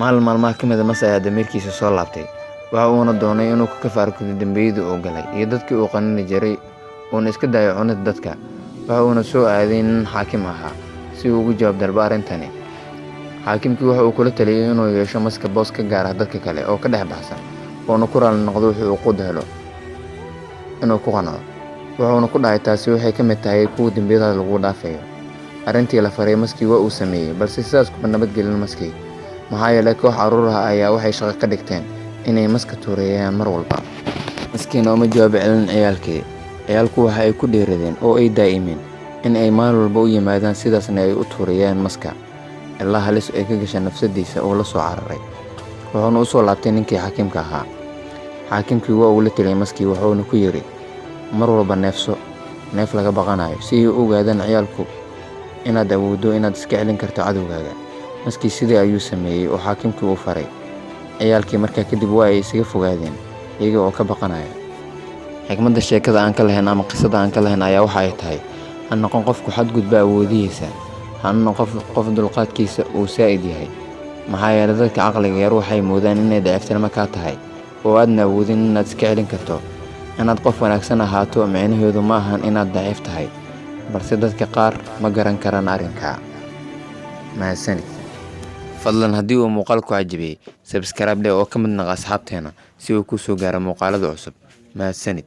maalin maalmaha ka mid a Mas ayaa damiirkiisa soo laabtay. Waxa uuna doonay inuu ka kafaargudo dambiyadii uu galay iyo dadkii uu qanini jiray uuna iska daayo cunida dadka. Waxa uuna soo aaday nin xaakim ahaa si uu uga jawaab dalbo arrintani. Xaakimkii waxa uu kula taliyay inuu yeesho Maska boos ka gaar ah dadka kale oo ka dhex baxsan, uuna ku raali noqdo wixii uu qud helo inuu ku qanco. Wuxuuna ku dhahay taasi waxay ka mid tahay kuwa dambiyada lagu dhaafayo. Arrintii la faray Maskii waa uu sameeyey, balse sidaas kuma nabadgelin Maskii. Maxaa yeelay koox carruur ah ayaa waxay shaqo ka dhigteen inay Maska tuureeyaan mar walba. Maskiina uma jawaab celin ciyaalkii. Ciyaalku waxa ay ku dheeradeen oo ay daa'imeen in ay maalin walba u yimaadaan sidaasna ay u tuureeyaan Maska ilaa halis ay ka gashay nafsadiisa oo la soo cararay. Wuxuuna u soo laabtay ninkii xaakimka ahaa. Xaakimkii waa uu la taliyay Maskii wuxuuna ku yiri mar walba neefso neef laga baqanayo si ay u ogaadaan ciyaalku inaad awooddo inaad iska celin karto cadowgaaga. Maskii sidii ayuu sameeyey oo xaakimkii u faray. Ciyaalkii markaa kadib waa ay isaga fogaadeen iyaga oo ka baqanaya. Xigmadda sheekada aan ka lahayn ama qisada aan ka lahayn ayaa waxa ay tahay ha noqon qofku xadgudba awoodihiisa, ha noqon qof dulqaadkiisa uu saa'id yahay. Maxaa yeelay dadka caqliga yar waxay moodaan inay daciifnimo ka tahay oo aadna awoodin inaad iska celin karto. Inaad qof wanaagsan ahaato micnaheedu ma ahan inaad daciif tahay, balse dadka qaar ma garan karaan arrinka. Mahadsanid. Fadlan haddii uu muuqaalku cajabiyey, subscribe oo ka mid noqo asxaabteena si uu ku soo gaaro muuqaalada cusub. Mahadsanid.